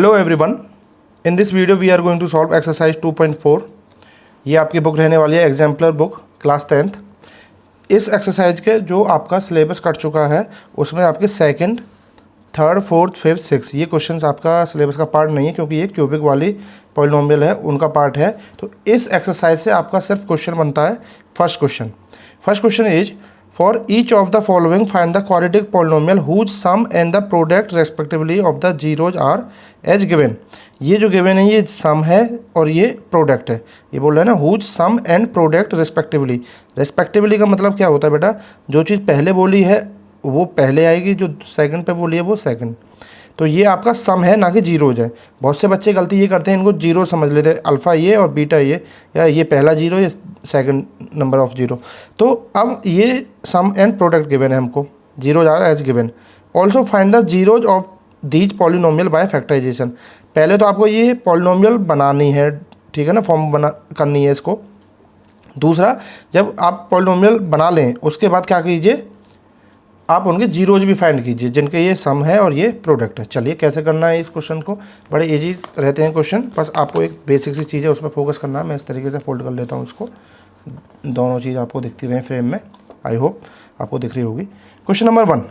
Hello everyone, in this video we are going to solve exercise 2.4। ये आपकी book रहने वाली है एग्जाम्पलर बुक क्लास 10th। इस एक्सरसाइज के जो आपका सिलेबस कट चुका है उसमें आपके second, third, fourth, fifth, six ये क्वेश्चंस आपका सिलेबस का पार्ट नहीं है, क्योंकि ये क्यूबिक वाली पॉलिनोमियल है उनका पार्ट है। तो इस एक्सरसाइज से आपका सिर्फ क्वेश्चन बनता है first question is For each of the following find the quadratic polynomial whose sum and the product respectively of the zeros are as given। ये जो given है ये sum है और ये product है। ये बोल रहा है ना whose sum and product respectively का मतलब क्या होता है बेटा, जो चीज़ पहले बोली है वो पहले आएगी, जो सेकंड पे बोली है वो सेकंड। तो ये आपका सम है ना कि जीरोज है। बहुत से बच्चे गलती ये करते हैं, इनको जीरो समझ लेते हैं, अल्फ़ा ये और बीटा ये, या ये पहला जीरो ये सेकंड नंबर ऑफ जीरो। तो अब ये सम एंड प्रोडक्ट गिवन है हमको, zeros are as given. Also find the zeros of these polynomial by factorisation. पहले तो आपको ये पॉलिनोमियल बनानी है, ठीक है ना, फॉर्म बना करनी है इसको। दूसरा, जब आप पॉलिनोमियल बना लें उसके बाद क्या कीजिए, आप उनके जीरोज भी फाइंड कीजिए जिनके ये सम है और ये प्रोडक्ट है। चलिए कैसे करना है इस क्वेश्चन को, बड़े इजी रहते हैं क्वेश्चन, बस आपको एक बेसिक सी चीज़ है उस पर फोकस करना है। मैं इस तरीके से फोल्ड कर लेता हूँ इसको, दोनों चीज़ आपको दिखती रहे फ्रेम में, आई होप आपको दिख रही होगी। क्वेश्चन नंबर 1,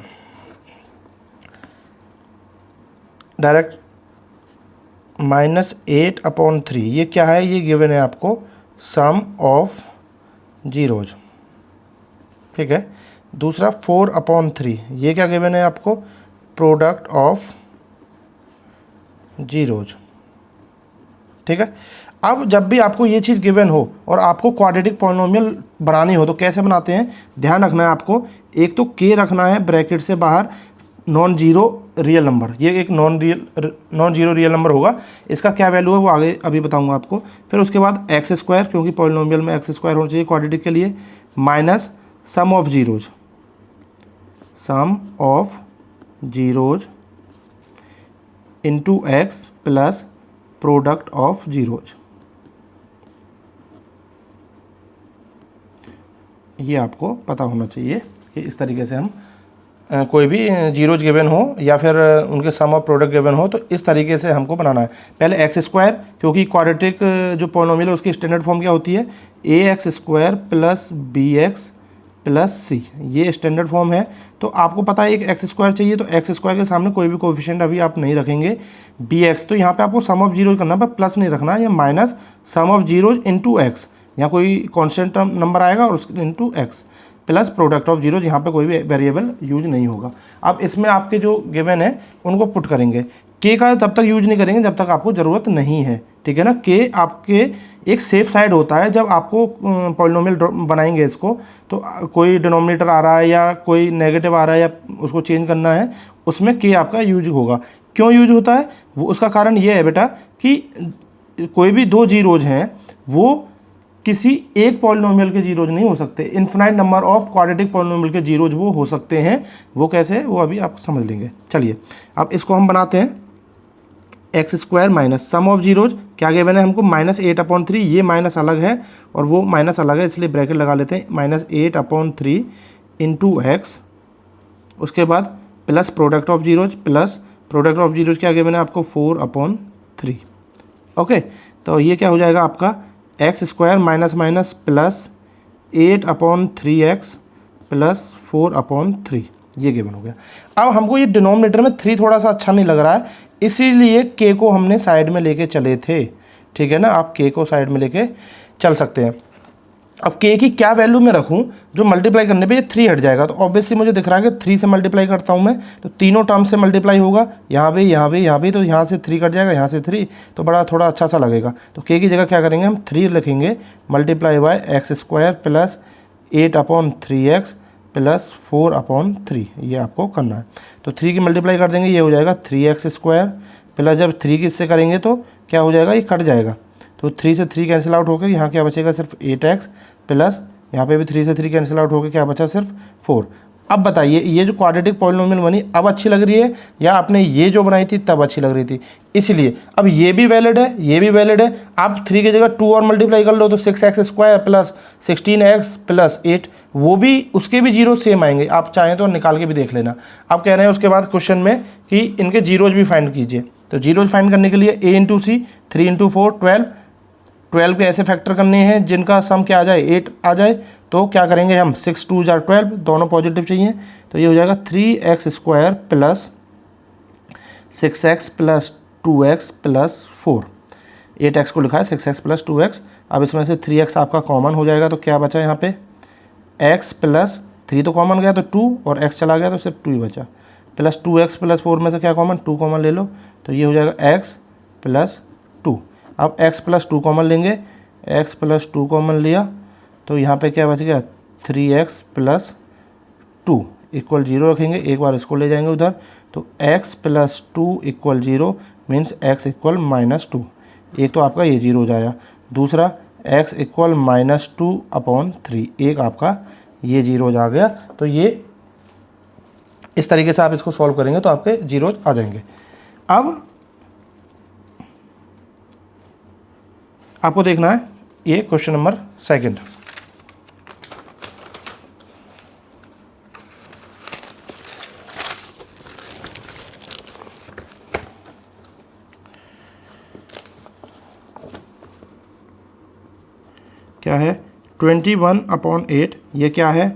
डायरेक्ट -8/3 ये क्या है, ये गिवन है आपको सम ऑफ जीरोज, ठीक है। दूसरा 4/3 ये क्या गिवन है आपको, प्रोडक्ट ऑफ जीरोज, ठीक है। अब जब भी आपको ये चीज़ गिवन हो और आपको क्वाड्रेटिक पॉलिनोमियल बनानी हो तो कैसे बनाते हैं, ध्यान रखना है आपको। एक तो के रखना है ब्रैकेट से बाहर, नॉन जीरो रियल नंबर, ये एक नॉन जीरो रियल नंबर होगा। इसका क्या वैल्यू है वो आगे अभी बताऊंगा आपको। फिर उसके बाद x², क्योंकि पॉलिनोमियल में x² होना चाहिए क्वाड्रेटिक के लिए, minus sum of zeros, sum of zeros into x plus product of zeros. ये आपको पता होना चाहिए कि इस तरीके से हम कोई भी जीरोज गिवन हो या फिर उनके सम ऑफ प्रोडक्ट गिवन हो तो इस तरीके से हमको बनाना है। पहले x², क्योंकि क्वाड्रेटिक जो पॉलिनोमियल है उसकी स्टैंडर्ड फॉर्म क्या होती है, ax² प्लस bx प्लस सी, ये स्टैंडर्ड फॉर्म है। तो आपको पता है एक x² चाहिए, तो x² के सामने कोई भी कोएफिशिएंट अभी आप नहीं रखेंगे। bx, तो यहाँ पे आपको सम ऑफ जीरोज करना है, पर प्लस नहीं रखना है, या minus sum of zeros into x, यहाँ कोई कॉन्स्टेंट नंबर आएगा और उसके into x, plus product of zeros, यहाँ पे कोई भी वेरिएबल यूज नहीं होगा। अब इसमें आपके जो गिवन है उनको पुट करेंगे। के का तब तक यूज नहीं करेंगे जब तक आपको ज़रूरत नहीं है, ठीक है ना। के आपके एक सेफ साइड होता है, जब आपको पॉलिनोमियल बनाएंगे इसको तो कोई डिनोमिनेटर आ रहा है या कोई नेगेटिव आ रहा है या उसको चेंज करना है, उसमें के आपका यूज होगा। क्यों यूज होता है वो, उसका कारण ये है बेटा कि कोई भी दो जीरोज हैं वो किसी एक पॉलिनोमियल के जीरोज नहीं हो सकते, infinite number of quadratic polynomial के जीरोज वो हो सकते हैं। वो कैसे, वो अभी आप समझ लेंगे। चलिए अब इसको हम बनाते हैं, x² minus sum of zeros क्या गिवन है हमको, -8/3, ये माइनस अलग है और वो माइनस अलग है इसलिए ब्रैकेट लगा लेते हैं, -8/3 इंटू एक्स, उसके बाद plus product of zeros, plus product of zeros क्या गिवन है आपको 4/3। ओके, तो ये क्या हो जाएगा आपका x² minus minus plus 8/3x plus 4/3, ये गिवन हो गया। अब हमको ये डिनोमिनेटर में 3 थोड़ा सा अच्छा नहीं लग रहा है, इसीलिए के को हमने साइड में लेके चले थे, ठीक है ना। आप के को साइड में लेके चल सकते हैं। अब के की क्या वैल्यू में रखूं जो मल्टीप्लाई करने पे ये 3 हट जाएगा, तो ऑब्वियसली मुझे दिख रहा है कि 3 से मल्टीप्लाई करता हूं मैं तो तीनों टर्म से मल्टीप्लाई होगा, यहाँ पे यहाँ पे यहाँ पे, तो यहाँ से 3 कट जाएगा, यहाँ से 3, तो बड़ा थोड़ा अच्छा सा लगेगा। तो के की जगह क्या करेंगे हम 3 लिखेंगे, multiply by x² plus 8/3x plus 4/3, ये आपको करना है। तो 3 की मल्टीप्लाई कर देंगे, ये हो जाएगा 3x² प्लस, जब 3 की इससे करेंगे तो क्या हो जाएगा, ये कट जाएगा, तो 3 से 3 कैंसिल आउट होकर यहाँ क्या बचेगा, सिर्फ 8x प्लस यहाँ पे भी 3 से 3 कैंसिल आउट होकर क्या बचा, सिर्फ 4। अब बताइए ये जो क्वाड्रेटिक पॉलिनोमियल बनी अब अच्छी लग रही है या आपने ये जो बनाई थी तब अच्छी लग रही थी, इसलिए अब ये भी वैलिड है, ये भी वैलिड है। आप 3 की जगह 2 और मल्टीप्लाई कर लो तो 6x² प्लस 16x प्लस 8, वो भी उसके भी जीरो सेम आएंगे, आप चाहें तो निकाल के भी देख लेना। आप कह रहे हैं उसके बाद क्वेश्चन में कि इनके जीरोज भी फाइंड कीजिए, तो जीरोज फाइंड करने के लिए a इंटू सी, 3 इंटू 4 12, 12 के ऐसे फैक्टर करने हैं जिनका सम क्या आ जाए 8 आ जाए। तो क्या करेंगे हम, 6 2 जार 12, दोनों पॉजिटिव चाहिए, तो ये हो जाएगा 3x² plus 6x plus 2x plus 4। 8x को लिखा है 6x प्लस 2x। अब इसमें से 3x आपका कॉमन हो जाएगा, तो क्या बचा यहाँ पे x प्लस 3 तो कॉमन गया तो 2 और x चला गया तो सिर्फ 2 ही बचा, प्लस 2x प्लस 4 में से क्या कॉमन, 2 कॉमन ले लो, तो ये हो जाएगा x प्लस 2। अब x प्लस 2 कॉमन लेंगे, x प्लस 2 कॉमन लिया तो यहाँ पे क्या बच गया 3x प्लस 2 इक्वल 0 रखेंगे, एक बार इसको ले जाएंगे उधर, तो x plus 2 equal 0 means x equal -2। एक तो आपका ये 0 हो जाएगा, दूसरा x इक्वल -2/3, एक आपका ये 0 आ गया। तो ये इस तरीके से आप इसको सॉल्व करेंगे तो आपके जीरोज आ जाएंगे। अब आपको देखना है ये क्वेश्चन नंबर 2। क्या है 21/8, ये क्या है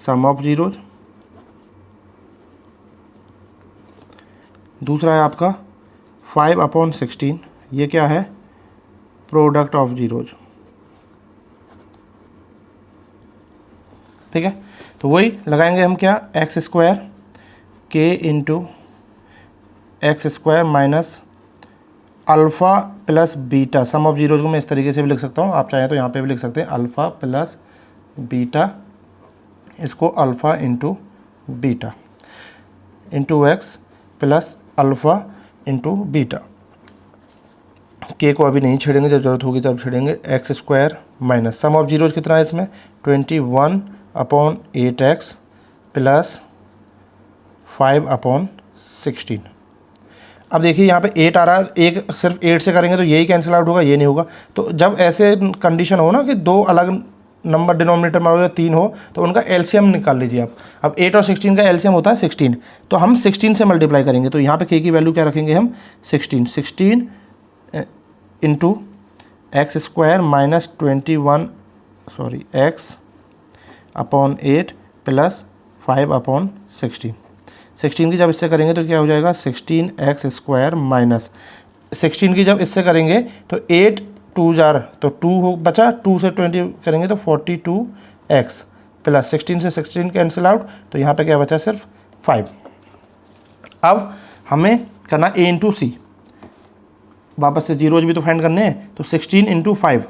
सम ऑफ जीरोज। दूसरा है आपका 5/16, ये क्या है प्रोडक्ट ऑफ जीरोज। ठीक है, तो वही लगाएंगे हम क्या, x² k into x² minus alpha plus beta. Sum of zeros को मैं इस तरीके से भी लिख सकता हूँ, आप चाहें तो यहाँ पे भी लिख सकते हैं अल्फ़ा प्लस बीटा, इसको alpha into beta into x plus alpha into beta. के को अभी नहीं छेड़ेंगे, जब जरूरत होगी तब छेड़ेंगे। x² minus sum of zeros कितना है इसमें 21/8x प्लस 5/16। अब देखिए यहाँ पे 8 आ रहा है, एक सिर्फ 8 से करेंगे तो यही कैंसिल आउट होगा, ये नहीं होगा। तो जब ऐसे कंडीशन हो ना कि दो अलग नंबर डिनोमिनेटर में हो या 3 हो, तो उनका एलसीएम निकाल लीजिए आप। अब 8 और 16 का एलसीएम होता है 16, तो हम 16 से मल्टीप्लाई करेंगे, तो यहाँ पे k की वैल्यू क्या रखेंगे हम 16 into x² minus x/8 plus 5/16। 16 की जब इससे करेंगे तो क्या हो जाएगा 16x² माइनस 16 की जब इससे करेंगे तो 8 2 जार तो 2 हो बचा, 2 से 20 करेंगे तो 42x प्लस 16 से 16 कैंसिल आउट, तो यहाँ पे क्या बचा सिर्फ 5। अब हमें करना a इंटू सी, वापस से जीरोज भी तो फाइंड करने हैं, तो 16 इंटू 5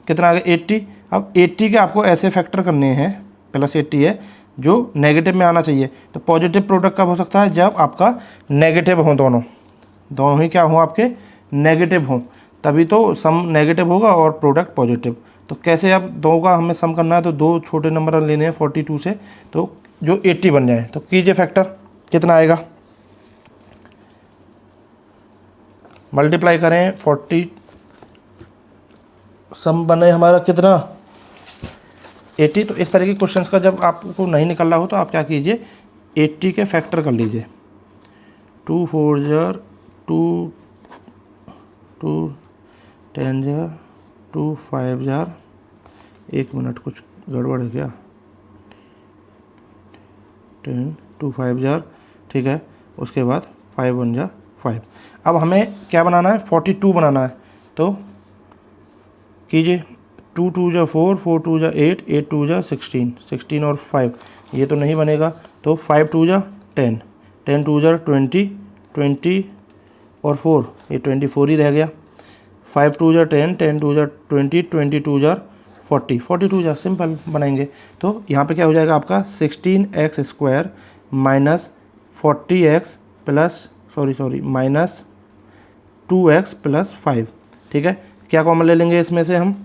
कितना आ गया 80। अब 80 के आपको ऐसे फैक्टर करने हैं, प्लस 80 है जो नेगेटिव में आना चाहिए। तो पॉजिटिव प्रोडक्ट कब हो सकता है, जब आपका नेगेटिव हो, दोनों ही क्या हो आपके नेगेटिव हो, तभी तो सम नेगेटिव होगा और प्रोडक्ट पॉजिटिव। तो कैसे, अब दो का हमें सम करना है तो दो छोटे नंबर लेने हैं 42 से, तो जो 80 बन जाए, तो कीजिए फैक्टर कितना आएगा, मल्टीप्लाई करें 40, सम बने हमारा कितना 80। तो इस तरह के क्वेश्चंस का जब आपको नहीं निकल रहा हो तो आप क्या कीजिए 80 के फैक्टर कर लीजिए, 2 4 जार 2 2 10 जार 2 5 जार, 1 मिनट कुछ गड़बड़ है क्या, 10 2 5 जार, ठीक है। उसके बाद 5 1 जार 5। अब हमें क्या बनाना है 42 बनाना है, तो कीजिए 2 2 जा 4 4 2 जा 8 8 2 जा 16 16 और 5, ये तो नहीं बनेगा, तो 5 2 जा 10 10 2 जा 20 20 और 4, ये 24 ही रह गया। 5 2 जा 10 10 2 जा 20 22 जा 40 42 जा, सिंपल बनाएंगे। तो यहाँ पे क्या हो जाएगा आपका 16x² minus 40x plus minus 2x plus 5, ठीक है। क्या कॉमन ले लेंगे इसमें से हम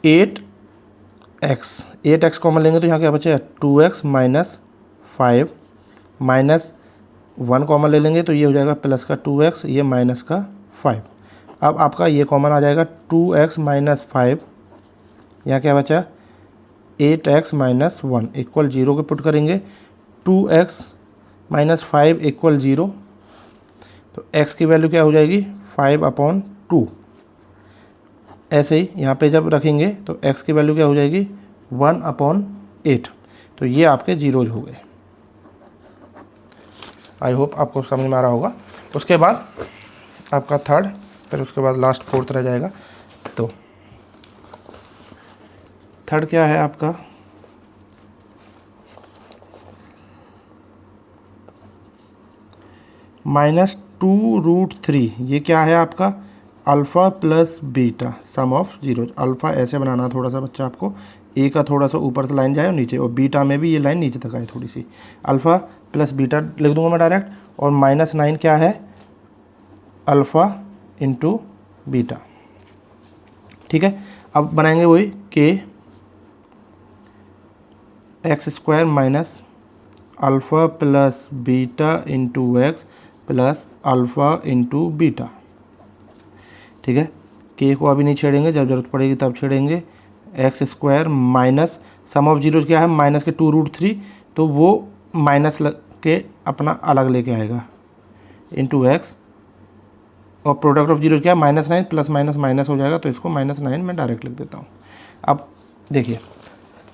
8x कॉमन लेंगे, तो यहाँ क्या बचेगा 2x माइनस 5 माइनस 1 कॉमन ले लेंगे, तो ये हो जाएगा प्लस का 2x, ये माइनस का 5। अब आपका ये कॉमन आ जाएगा 2x माइनस 5, यहाँ क्या बचा 8x माइनस 1 इक्वल 0 के पुट करेंगे, 2x माइनस 5 इक्वल 0, तो x की वैल्यू क्या हो जाएगी 5/2। ऐसे ही यहाँ पे जब रखेंगे तो x की वैल्यू क्या हो जाएगी 1/8। तो ये आपके जीरोज हो गए। आई होप आपको समझ में आ रहा होगा। उसके बाद आपका थर्ड, फिर उसके बाद लास्ट फोर्थ रह जाएगा। तो थर्ड क्या है आपका, -2√3। ये क्या है आपका alpha plus beta sum of zeros. Alpha ऐसे बनाना थोड़ा सा बच्चा आपको, ए का थोड़ा सा ऊपर से लाइन जाए और नीचे, और बीटा में भी ये लाइन नीचे तक आए थोड़ी सी। अल्फ़ा प्लस बीटा लिख दूंगा मैं डायरेक्ट, और -9 क्या है अल्फ़ा इंटू बीटा। ठीक है, अब बनाएंगे वही के x² minus alpha plus beta into x plus alpha into beta. ठीक है, के को अभी नहीं छेड़ेंगे, जब जरूरत पड़ेगी तब छेड़ेंगे। x² minus sum of zeros क्या है माइनस के 2√3, तो वो माइनस के अपना अलग लेके आएगा इंटू एक्स, और प्रोडक्ट ऑफ जीरोज क्या है -9 प्लस माइनस माइनस हो जाएगा, तो इसको -9 मैं डायरेक्ट लिख देता हूँ। अब देखिए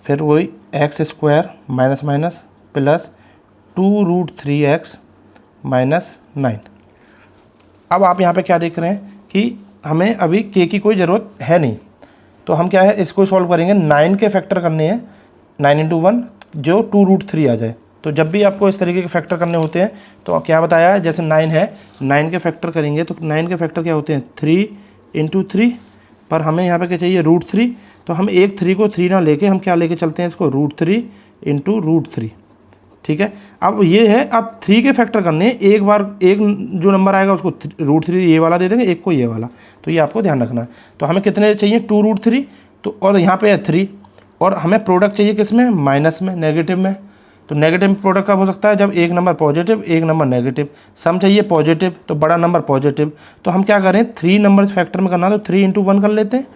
फिर वही x² minus minus plus 2√3x minus 9। अब आप यहाँ पे क्या देख रहे हैं कि हमें अभी k की कोई ज़रूरत है नहीं, तो हम क्या है इसको सॉल्व करेंगे। 9 के फैक्टर करने हैं, 9 × 1 जो 2√3 आ जाए। तो जब भी आपको इस तरीके के फैक्टर करने होते हैं तो क्या बताया है, जैसे 9 है, 9 के फैक्टर करेंगे तो 9 के फैक्टर क्या होते हैं 3 × 3, पर हमें यहाँ पे क्या चाहिए √3। तो हम एक 3 को 3 ना लेके हम क्या लेके चलते हैं इसको √3 × √3। ठीक है, अब ये है, अब 3 के फैक्टर करने हैं, एक बार एक जो नंबर आएगा उसको √3 ये वाला दे देंगे, एक को ये वाला। तो ये आपको ध्यान रखना है। तो हमें कितने चाहिए 2√3, तो और यहाँ पे है 3, और हमें प्रोडक्ट चाहिए किस में माइनस में, नेगेटिव में। तो नेगेटिव प्रोडक्ट कब हो सकता है जब एक नंबर पॉजिटिव एक नंबर नेगेटिव। सम चाहिए पॉजिटिव, तो बड़ा नंबर पॉजिटिव। तो हम क्या करें 3 नंबर फैक्टर में करना, तो 3 × 1 कर लेते हैं।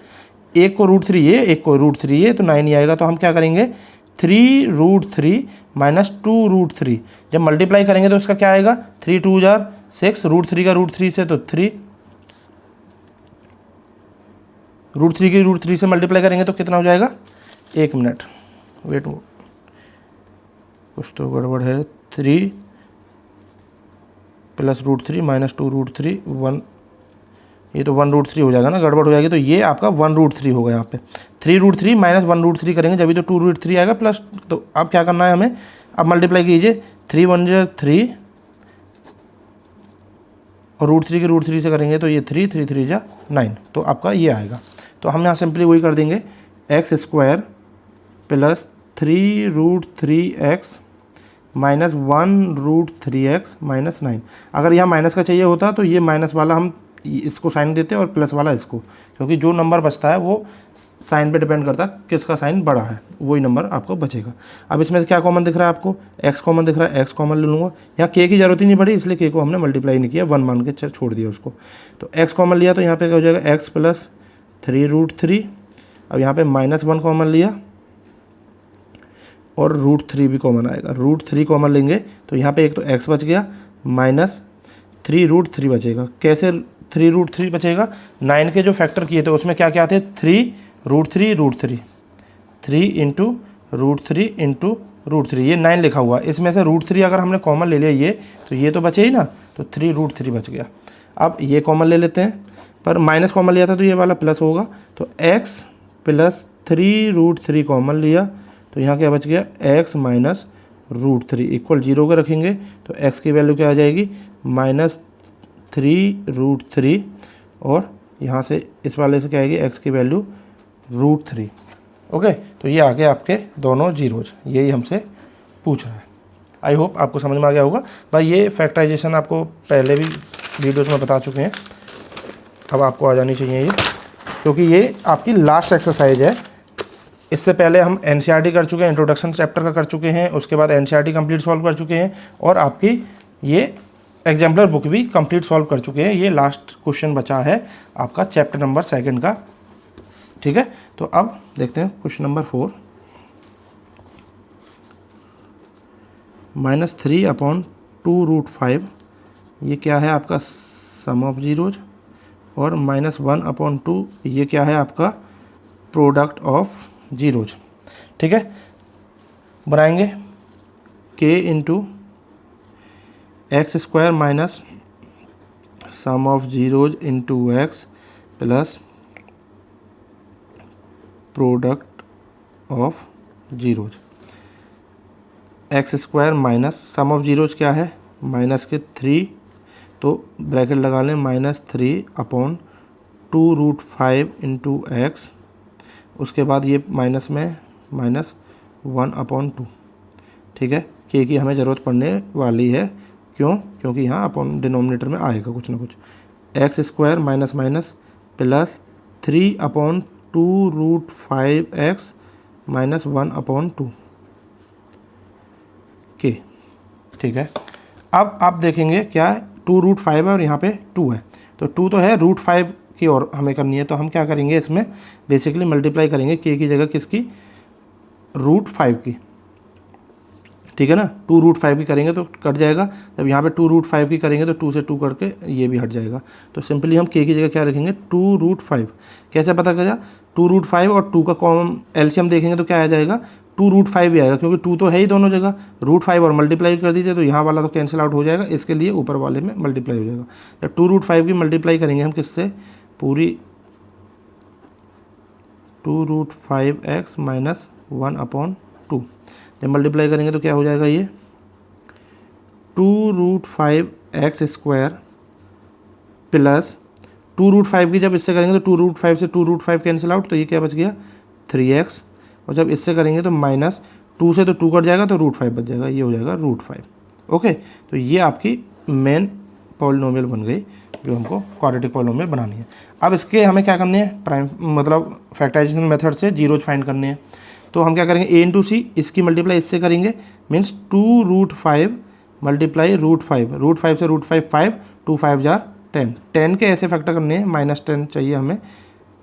एक को √3 ये, एक को √3 ये, तो 9 ही आएगा। तो हम क्या करेंगे 3√3 माइनस 2√3 जब मल्टीप्लाई करेंगे तो इसका क्या आएगा 3 × 2 = 6, √3 का √3 से तो 3, √3 की √3 से मल्टीप्लाई करेंगे तो कितना हो जाएगा, 1 मिनट वेट, कुछ तो गड़बड़ है। 3 + √3 माइनस 2√3 1, ये तो 1√3 हो जाएगा ना, गड़बड़ हो जाएगी। तो ये आपका 1√3 होगा। यहाँ पे 3√3 माइनस 1√3 करेंगे जब भी तो 2√3 आएगा प्लस। तो अब क्या करना है हमें, अब मल्टीप्लाई कीजिए, 3 × 1 = 3, और √3 के √3 से करेंगे तो ये 3 3 3 = 9। तो आपका ये आएगा। तो हम यहाँ सिंपली वही कर देंगे x² plus 3√3x minus 1√3x minus 9। अगर यहाँ माइनस का चाहिए होता तो ये माइनस वाला हम इसको साइन देते और प्लस वाला इसको, क्योंकि जो नंबर बचता है वो साइन पे डिपेंड करता है किसका साइन बड़ा है, वही नंबर आपको बचेगा। अब इसमें से क्या कॉमन दिख रहा है आपको, x कॉमन दिख रहा है, x कॉमन ले लूँगा। यहाँ k की जरूरत ही नहीं पड़ी, इसलिए k को हमने मल्टीप्लाई नहीं किया, 1 मान के छोड़ दिया उसको। तो x कॉमन लिया तो यहाँ पे क्या हो जाएगा x प्लस 3√3। अब यहाँ पे -1 कॉमन लिया और √3 भी कॉमन आएगा। √3 कॉमन लेंगे तो यहाँ पे एक तो x बच गया, माइनस 3√3 बचेगा। कैसे 3√3 बचेगा, 9 के जो फैक्टर किए थे उसमें क्या क्या थे 3√3 3 × √3 × √3, ये 9 लिखा हुआ। इसमें से √3 अगर हमने कॉमन ले लिया ये, तो ये तो बचे ही ना, तो 3√3 बच गया। अब ये कॉमन ले लेते हैं, पर माइनस कॉमन लिया था तो ये वाला प्लस होगा। तो x प्लस 3√3 कॉमन लिया तो यहाँ क्या बच गया x माइनस √3 इक्वल 0 का रखेंगे तो x की वैल्यू क्या आ जाएगी -3√3, और यहाँ से इस वाले से क्या आएगी x की वैल्यू √3। ओके, तो ये आ गए आपके दोनों जीरोज, यही हमसे पूछ रहा है। आई होप आपको समझ में आ गया होगा। भाई ये फैक्टराइजेशन आपको पहले भी वीडियोज़ में बता चुके हैं, अब आपको आ जानी चाहिए ये, क्योंकि ये आपकी लास्ट एक्सरसाइज है। इससे पहले हम एनसीईआरटी कर चुके हैं, इंट्रोडक्शन चैप्टर का कर चुके हैं, उसके बाद एनसीईआरटी कंप्लीट सॉल्व कर चुके हैं, और आपकी ये एग्जाम्पलर बुक भी कंप्लीट सॉल्व कर चुके हैं। ये लास्ट क्वेश्चन बचा है आपका चैप्टर नंबर 2 का। ठीक है, तो अब देखते हैं क्वेश्चन नंबर 4। -3/2√5 ये क्या है आपका सम ऑफ जीरोज, और -1/2 ये क्या है आपका प्रोडक्ट ऑफ जीरोज। ठीक है, बनाएंगे k into x square minus sum of zeros into x plus product of zeros. X square minus sum of zeros क्या है माइनस के 3, तो ब्रैकेट लगा लें -3/2√5 इंटू एक्स, उसके बाद ये माइनस में -1/2। ठीक है, के की हमें ज़रूरत पड़ने वाली है, क्यों? क्योंकि यहाँ अपॉन डिनोमिनेटर में आएगा कुछ ना कुछ। X square minus minus plus 3/2√5x minus 1/2 के। ठीक है, अब आप देखेंगे क्या है 2√5 है और यहाँ पे 2 है, तो 2 तो है, √5 की और हमें करनी है, तो हम क्या करेंगे इसमें बेसिकली मल्टीप्लाई करेंगे के की जगह किसकी, √5 की। ठीक है ना, 2√5 की करेंगे तो कट जाएगा, जब यहाँ पे 2√5 की करेंगे तो 2 से 2 करके ये भी हट जाएगा, तो सिंपली हम के की जगह क्या रखेंगे 2√5। कैसे पता करेगा 2√5 और 2 का कॉमन एलसीएम देखेंगे तो क्या आ जाएगा 2√5 ही आएगा, क्योंकि 2 तो है ही दोनों जगह, √5 और मल्टीप्लाई कर दीजिए तो यहाँ वाला तो कैंसिल आउट हो जाएगा, इसके लिए ऊपर वाले में मल्टीप्लाई हो जाएगा। जब 2√5 की मल्टीप्लाई करेंगे हम किससे, पूरी 2√5x माइनस 1/2, जब मल्टीप्लाई करेंगे तो क्या हो जाएगा ये 2√5x स्क्वायर प्लस 2√5 की जब इससे करेंगे तो 2√5 से 2√5 कैंसिल आउट, तो ये क्या बच गया 3x, और जब इससे करेंगे तो माइनस 2 से तो 2 कट जाएगा तो √5 बच जाएगा, ये हो जाएगा √5। ओके, तो ये आपकी मेन पॉलिनोमियल बन गई जो हमको क्वाड्रेटिक पॉलिनोमियल बनानी है। अब इसके हमें क्या करने हैं, प्राइम मतलब फैक्टराइजेशन मेथड से जीरोज फाइंड करने हैं, तो हम क्या करेंगे a इंटू सी, इसकी मल्टीप्लाई इससे करेंगे, मीन्स 2√5 मल्टीप्लाई √5, √5 से √5 5, 2 5 जार 10, 10 के ऐसे फैक्टर करने हैं, -10 चाहिए हमें,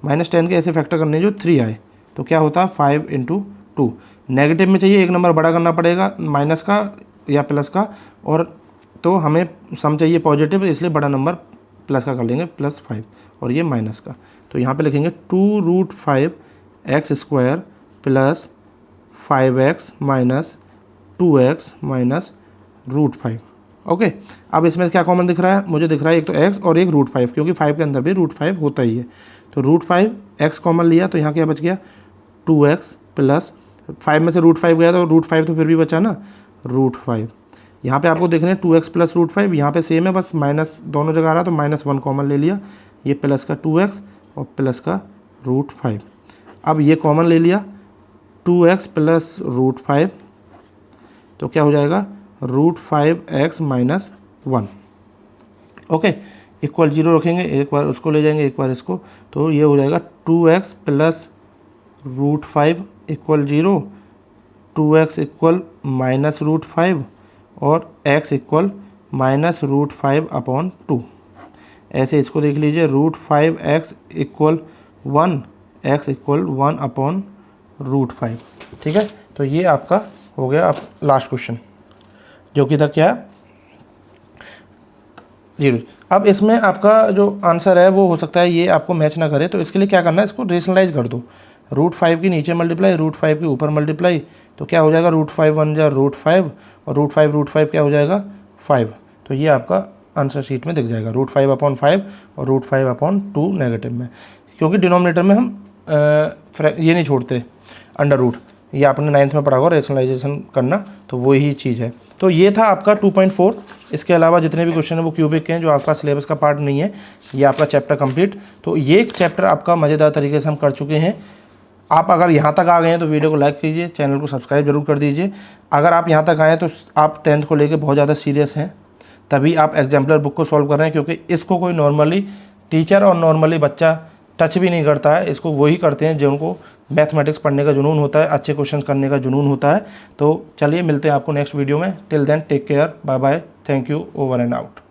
-10 के ऐसे फैक्टर करने हैं जो 3 आए, तो क्या होता है 5 इंटू 2। नेगेटिव में चाहिए एक नंबर बड़ा करना पड़ेगा माइनस का या प्लस का, और तो हमें सम चाहिए पॉजिटिव, इसलिए बड़ा नंबर प्लस का कर लेंगे +5 और ये माइनस का, तो यहाँ पे लिखेंगे 2√5x square plus 5x minus 2x minus √5। Okay, अब इसमें क्या कॉमन दिख रहा है, मुझे दिख रहा है एक तो x और एक √5, क्योंकि 5 के अंदर भी √5 होता ही है, तो √5 x कॉमन लिया तो यहाँ क्या बच गया 2x प्लस 5 में से √5 गया तो √5 तो फिर भी बचा ना √5। यहाँ पे आपको देखना है 2x प्लस √5, यहाँ पे सेम है, बस माइनस दोनों जगह आ रहा तो -1 कॉमन ले लिया, ये प्लस का 2x और प्लस का √5। अब ये कॉमन ले लिया 2x प्लस √5, तो क्या हो जाएगा √5x माइनस 1। ओके, इक्वल 0 रखेंगे, एक बार उसको ले जाएंगे एक बार इसको, तो ये हो जाएगा 2x plus √5 equal 0, 2x equal minus √5 और x इक्वल माइनस √5/2। ऐसे इसको देख लीजिए √5x इक्वल 1, x इक्वल 1/√5। ठीक है, तो ये आपका हो गया अब लास्ट क्वेश्चन, जो कि था क्या 0। अब इसमें आपका जो आंसर है वो हो सकता है ये आपको मैच ना करे, तो इसके लिए क्या करना है, इसको रेशनलाइज कर दो, √5 की नीचे मल्टीप्लाई, √5 के ऊपर मल्टीप्लाई, तो क्या हो जाएगा √5 1 जा √5 और √5 क्या हो जाएगा 5, तो ये आपका आंसर शीट में दिख जाएगा √5/5 और √5/2 नेगेटिव में, क्योंकि डिनोमिनेटर में हम ये नहीं छोड़ते अंडर रूट, ये आपने 9th में पढ़ा होगा रेशनलाइजेशन करना, तो वही चीज़ है। तो ये था आपका 2.4। इसके अलावा जितने भी क्वेश्चन है वो क्यूबिक के हैं, जो आपका सिलेबस का पार्ट नहीं है, ये आपका चैप्टर कंप्लीट। तो ये चैप्टर आपका मज़ेदार तरीके से हम कर चुके हैं। आप अगर यहाँ तक आ गए हैं तो वीडियो को लाइक कीजिए, चैनल को सब्सक्राइब जरूर कर दीजिए। अगर आप यहाँ तक आए हैं तो आप 10th को लेकर बहुत ज़्यादा सीरियस हैं, तभी आप एग्जाम्पलर बुक को सॉल्व कर रहे हैं, क्योंकि इसको कोई नॉर्मली टीचर और नॉर्मली बच्चा टच भी नहीं करता है। इसको वही करते हैं जिनको मैथमेटिक्स पढ़ने का जुनून होता है, अच्छे क्वेश्चंस करने का जुनून होता है। तो चलिए मिलते हैं आपको नेक्स्ट वीडियो में। Till then take care, bye bye, thank you, over and out.